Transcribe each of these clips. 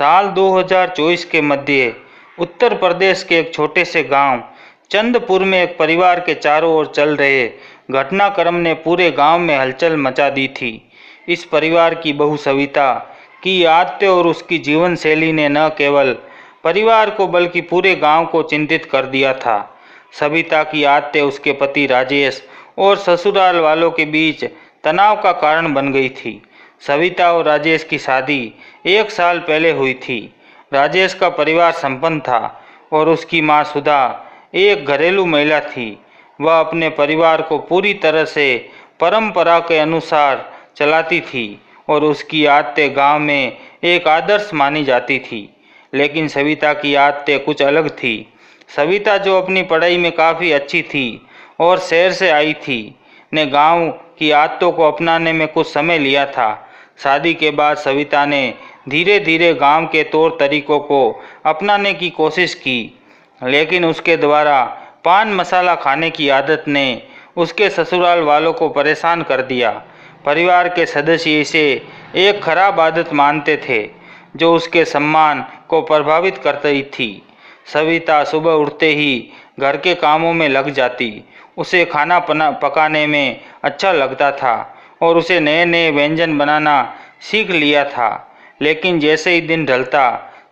साल 2024 के मध्य उत्तर प्रदेश के एक छोटे से गांव चंदपुर में एक परिवार के चारों ओर चल रहे घटनाक्रम ने पूरे गांव में हलचल मचा दी थी। इस परिवार की बहू सविता की आदतें और उसकी जीवन शैली ने न केवल परिवार को बल्कि पूरे गांव को चिंतित कर दिया था। सविता की आदतें उसके पति राजेश और ससुराल वालों के बीच तनाव का कारण बन गई थी। सविता और राजेश की शादी 1 साल पहले हुई थी। राजेश का परिवार संपन्न था और उसकी मां सुधा एक घरेलू महिला थी। वह अपने परिवार को पूरी तरह से परंपरा के अनुसार चलाती थी और उसकी आदतें गांव में एक आदर्श मानी जाती थी। लेकिन सविता की आदतें कुछ अलग थी। सविता, जो अपनी पढ़ाई में काफ़ी अच्छी थी और शहर से आई थी, ने गांव की आदतों को अपनाने में कुछ समय लिया था। शादी के बाद सविता ने धीरे धीरे गांव के तौर तरीकों को अपनाने की कोशिश की, लेकिन उसके द्वारा पान मसाला खाने की आदत ने उसके ससुराल वालों को परेशान कर दिया। परिवार के सदस्य इसे एक खराब आदत मानते थे जो उसके सम्मान को प्रभावित करती थी। सविता सुबह उठते ही घर के कामों में लग जाती। उसे खाना पकाने में अच्छा लगता था और उसे नए नए व्यंजन बनाना सीख लिया था। लेकिन जैसे ही दिन ढलता,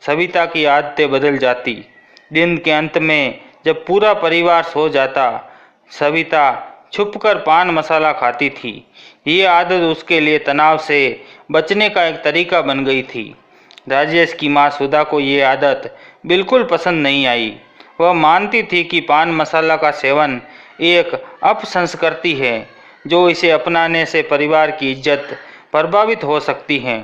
सविता की आदतें बदल जाती। दिन के अंत में जब पूरा परिवार सो जाता, सविता छुपकर पान मसाला खाती थी। ये आदत उसके लिए तनाव से बचने का एक तरीका बन गई थी। राजेश की मां सुधा को ये आदत बिल्कुल पसंद नहीं आई। वह मानती थी कि पान मसाला का सेवन एक अपसंस्कृति है जो इसे अपनाने से परिवार की इज्जत प्रभावित हो सकती है।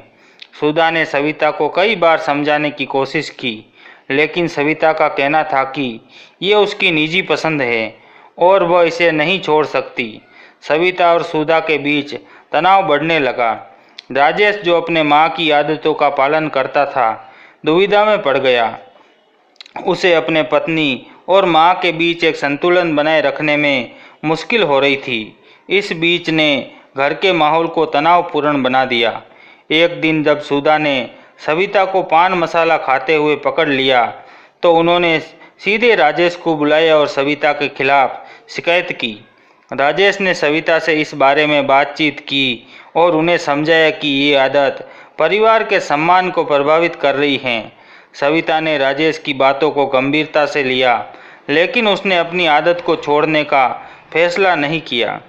सुधा ने सविता को कई बार समझाने की कोशिश की, लेकिन सविता का कहना था कि ये उसकी निजी पसंद है और वह इसे नहीं छोड़ सकती। सविता और सुधा के बीच तनाव बढ़ने लगा। राजेश, जो अपने माँ की आदतों का पालन करता था, दुविधा में पड़ गया। उसे अपने पत्नी और माँ के बीच एक संतुलन बनाए रखने में मुश्किल हो रही थी। इस बीच ने घर के माहौल को तनावपूर्ण बना दिया। एक दिन जब सुधा ने सविता को पान मसाला खाते हुए पकड़ लिया, तो उन्होंने सीधे राजेश को बुलाया और सविता के खिलाफ शिकायत की। राजेश ने सविता से इस बारे में बातचीत की और उन्हें समझाया कि ये आदत परिवार के सम्मान को प्रभावित कर रही है। सविता ने राजेश की बातों को गंभीरता से लिया, लेकिन उसने अपनी आदत को छोड़ने का फैसला नहीं किया।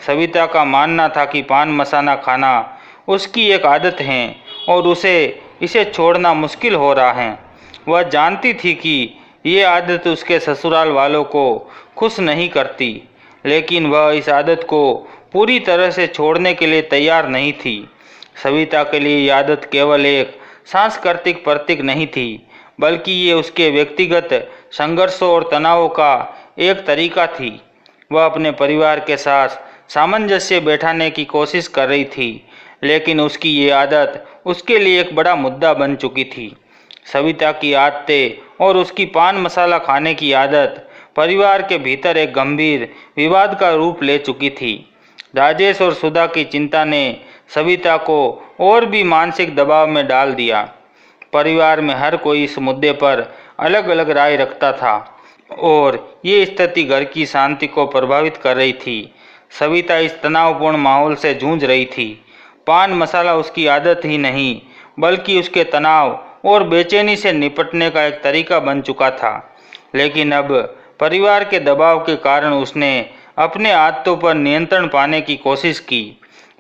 सविता का मानना था कि पान मसाला खाना उसकी एक आदत है और उसे इसे छोड़ना मुश्किल हो रहा है। वह जानती थी कि ये आदत उसके ससुराल वालों को खुश नहीं करती, लेकिन वह इस आदत को पूरी तरह से छोड़ने के लिए तैयार नहीं थी। सविता के लिए ये आदत केवल एक सांस्कृतिक प्रतीक नहीं थी, बल्कि ये उसके व्यक्तिगत संघर्षों और तनावों का एक तरीका थी। वह अपने परिवार के साथ सामंजस्य बैठाने की कोशिश कर रही थी, लेकिन उसकी ये आदत उसके लिए एक बड़ा मुद्दा बन चुकी थी। सविता की आदतें और उसकी पान मसाला खाने की आदत परिवार के भीतर एक गंभीर विवाद का रूप ले चुकी थी। राजेश और सुधा की चिंता ने सविता को और भी मानसिक दबाव में डाल दिया। परिवार में हर कोई इस मुद्दे पर अलग अलग राय रखता था और ये स्थिति घर की शांति को प्रभावित कर रही थी। सविता इस तनावपूर्ण माहौल से जूझ रही थी। पान मसाला उसकी आदत ही नहीं, बल्कि उसके तनाव और बेचैनी से निपटने का एक तरीका बन चुका था। लेकिन अब परिवार के दबाव के कारण उसने अपने आदतों पर नियंत्रण पाने की कोशिश की।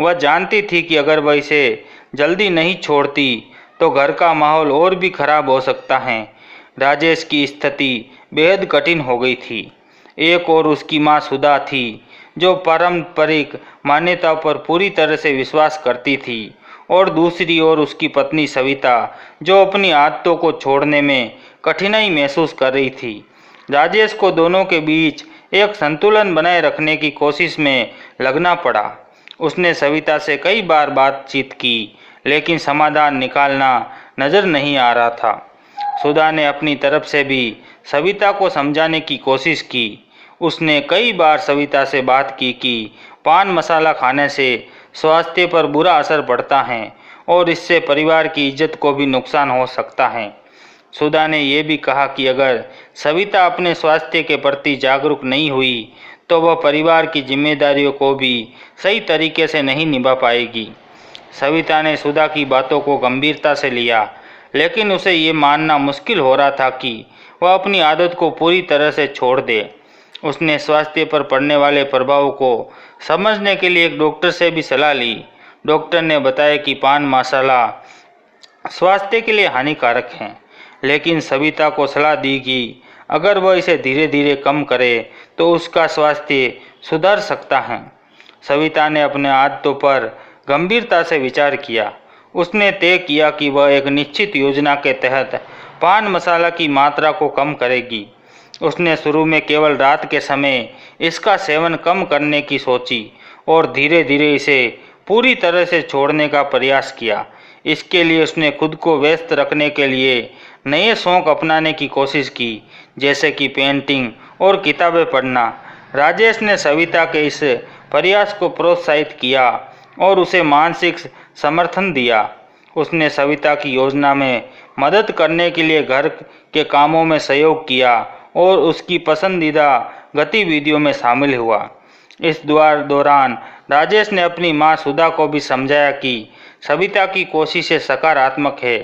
वह जानती थी कि अगर वह इसे जल्दी नहीं छोड़ती तो घर का माहौल और भी खराब हो सकता है। राजेश की स्थिति बेहद कठिन हो गई थी। एक और उसकी मां सुधा थी, जो पारंपरिक मान्यताओं पर पूरी तरह से विश्वास करती थी, और दूसरी ओर उसकी पत्नी सविता, जो अपनी आदतों को छोड़ने में कठिनाई महसूस कर रही थी। राजेश को दोनों के बीच एक संतुलन बनाए रखने की कोशिश में लगना पड़ा। उसने सविता से कई बार बातचीत की, लेकिन समाधान निकालना नजर नहीं आ रहा था। सुधा ने अपनी तरफ से भी सविता को समझाने की कोशिश की। उसने कई बार सविता से बात की कि पान मसाला खाने से स्वास्थ्य पर बुरा असर पड़ता है और इससे परिवार की इज्जत को भी नुकसान हो सकता है। सुधा ने यह भी कहा कि अगर सविता अपने स्वास्थ्य के प्रति जागरूक नहीं हुई तो वह परिवार की जिम्मेदारियों को भी सही तरीके से नहीं निभा पाएगी। सविता ने सुधा की बातों को गंभीरता से लिया, लेकिन उसे ये मानना मुश्किल हो रहा था कि वह अपनी आदत को पूरी तरह से छोड़ दे। उसने स्वास्थ्य पर पड़ने वाले प्रभाव को समझने के लिए एक डॉक्टर से भी सलाह ली। डॉक्टर ने बताया कि पान मसाला स्वास्थ्य के लिए हानिकारक हैं, लेकिन सविता को सलाह दी कि अगर वह इसे धीरे धीरे कम करे तो उसका स्वास्थ्य सुधर सकता है। सविता ने अपने आदतों पर गंभीरता से विचार किया। उसने तय किया कि वह एक निश्चित योजना के तहत पान मसाला की मात्रा को कम करेगी। उसने शुरू में केवल रात के समय इसका सेवन कम करने की सोची और धीरे धीरे इसे पूरी तरह से छोड़ने का प्रयास किया। इसके लिए उसने खुद को व्यस्त रखने के लिए नए शौक अपनाने की कोशिश की, जैसे कि पेंटिंग और किताबें पढ़ना। राजेश ने सविता के इस प्रयास को प्रोत्साहित किया और उसे मानसिक समर्थन दिया। उसने सविता की योजना में मदद करने के लिए घर के कामों में सहयोग किया और उसकी पसंदीदा गतिविधियों में शामिल हुआ। इस दौरान राजेश ने अपनी मां सुधा को भी समझाया कि सविता की कोशिशें सकारात्मक है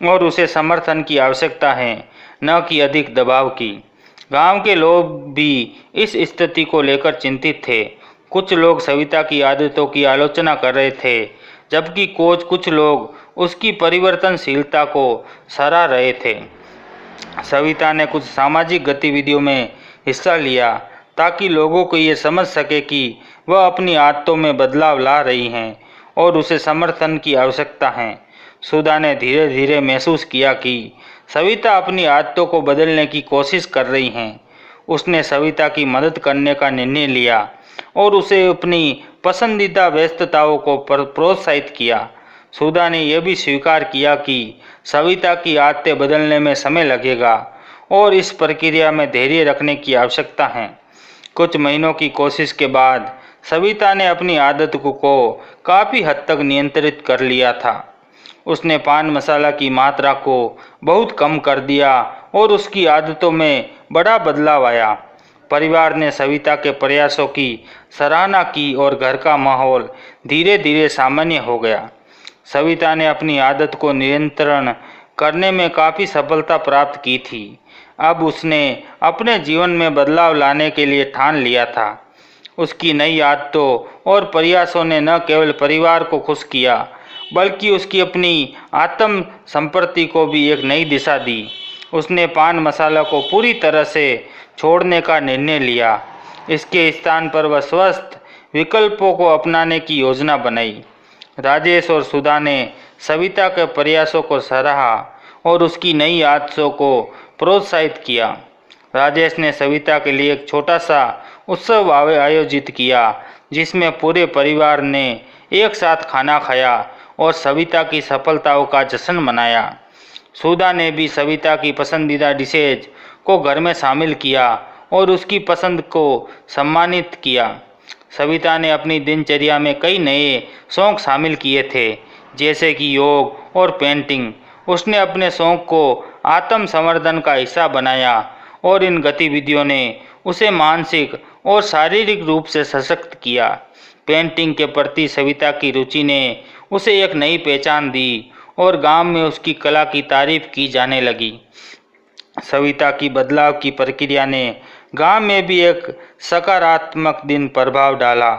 और उसे समर्थन की आवश्यकता है, न कि अधिक दबाव की। गांव के लोग भी इस स्थिति को लेकर चिंतित थे। कुछ लोग सविता की आदतों की आलोचना कर रहे थे, जबकि कुछ लोग उसकी परिवर्तनशीलता को सराह रहे थे। सविता ने कुछ सामाजिक गतिविधियों में हिस्सा लिया ताकि लोगों को ये समझ सके कि वह अपनी आदतों में बदलाव ला रही हैं और उसे समर्थन की आवश्यकता है। सुधा ने धीरे धीरे महसूस किया कि सविता अपनी आदतों को बदलने की कोशिश कर रही हैं। उसने सविता की मदद करने का निर्णय लिया और उसे अपनी पसंदीदा व्यस्तताओं को प्रोत्साहित किया। सुधा ने यह भी स्वीकार किया कि सविता की आदतें बदलने में समय लगेगा और इस प्रक्रिया में धैर्य रखने की आवश्यकता है। कुछ महीनों की कोशिश के बाद सविता ने अपनी आदत को काफ़ी हद तक नियंत्रित कर लिया था। उसने पान मसाला की मात्रा को बहुत कम कर दिया और उसकी आदतों में बड़ा बदलाव आया। परिवार ने सविता के प्रयासों की सराहना की और घर का माहौल धीरे धीरे सामान्य हो गया। सविता ने अपनी आदत को नियंत्रण करने में काफ़ी सफलता प्राप्त की थी। अब उसने अपने जीवन में बदलाव लाने के लिए ठान लिया था। उसकी नई आदतों और प्रयासों ने न केवल परिवार को खुश किया, बल्कि उसकी अपनी आत्म संपत्ति को भी एक नई दिशा दी। उसने पान मसाला को पूरी तरह से छोड़ने का निर्णय लिया। इसके स्थान पर वह स्वस्थ विकल्पों को अपनाने की योजना बनाई। राजेश और सुधा ने सविता के प्रयासों को सराहा और उसकी नई आदतों को प्रोत्साहित किया। राजेश ने सविता के लिए एक छोटा सा उत्सव आयोजित किया, जिसमें पूरे परिवार ने एक साथ खाना खाया और सविता की सफलताओं का जश्न मनाया। सुधा ने भी सविता की पसंदीदा डिशेज को घर में शामिल किया और उसकी पसंद को सम्मानित किया। सविता ने अपनी दिनचर्या में कई नए शौक शामिल किए थे, जैसे कि योग और पेंटिंग। उसने अपने शौक को आत्म संवर्धन का हिस्सा बनाया और इन गतिविधियों ने उसे मानसिक और शारीरिक रूप से सशक्त किया। पेंटिंग के प्रति सविता की रुचि ने उसे एक नई पहचान दी और गांव में उसकी कला की तारीफ की जाने लगी। सविता की बदलाव की प्रक्रिया ने गांव में भी एक सकारात्मक दिन प्रभाव डाला।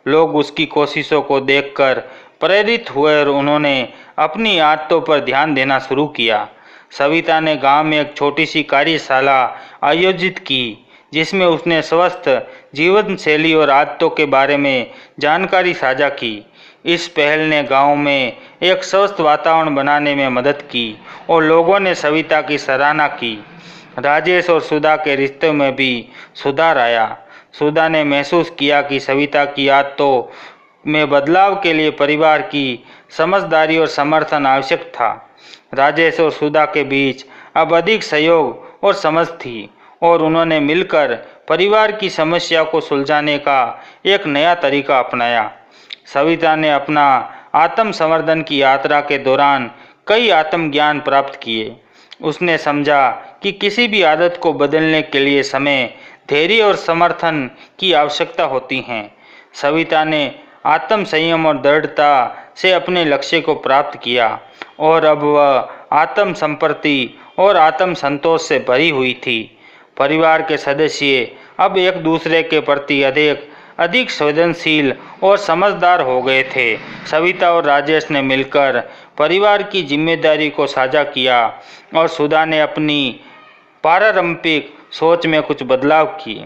लोग उसकी कोशिशों को देखकर प्रेरित हुए और उन्होंने अपनी आदतों पर ध्यान देना शुरू किया। सविता ने गांव में एक छोटी सी कार्यशाला आयोजित की, जिसमें उसने स्वस्थ जीवन शैली और आदतों के बारे में जानकारी साझा की। इस पहल ने गांव में एक स्वस्थ वातावरण बनाने में मदद की और लोगों ने सविता की सराहना की। राजेश और सुधा के रिश्ते में भी सुधार आया। सुधा ने महसूस किया कि सविता की आदतों में बदलाव के लिए परिवार की समझदारी और समर्थन आवश्यक था। राजेश और सुधा के बीच अब अधिक सहयोग और समझ थी और उन्होंने मिलकर परिवार की समस्या को सुलझाने का एक नया तरीका अपनाया। सविता ने अपना आत्म संवर्धन की यात्रा के दौरान कई आत्मज्ञान प्राप्त किए। उसने समझा कि किसी भी आदत को बदलने के लिए समय, धैर्य और समर्थन की आवश्यकता होती है। सविता ने आत्म संयम और दृढ़ता से अपने लक्ष्य को प्राप्त किया और अब वह आत्म संतृप्ति और आत्म संतोष से भरी हुई थी। परिवार के सदस्य अब एक दूसरे के प्रति अधिक संवेदनशील और समझदार हो गए थे। सविता और राजेश ने मिलकर परिवार की जिम्मेदारी को साझा किया और सुधा ने अपनी पारंपरिक सोच में कुछ बदलाव किए।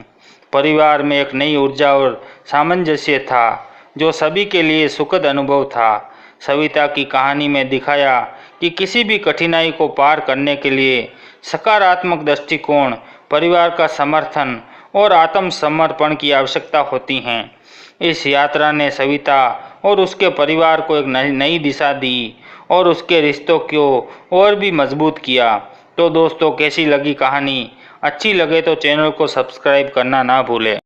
परिवार में एक नई ऊर्जा और सामंजस्य था जो सभी के लिए सुखद अनुभव था। सविता की कहानी में दिखाया कि किसी भी कठिनाई को पार करने के लिए सकारात्मक दृष्टिकोण, परिवार का समर्थन और आत्मसमर्पण की आवश्यकता होती है। इस यात्रा ने सविता और उसके परिवार को एक नई दिशा दी और उसके रिश्तों को और भी मजबूत किया। तो दोस्तों, कैसी लगी कहानी? अच्छी लगे तो चैनल को सब्सक्राइब करना ना भूलें।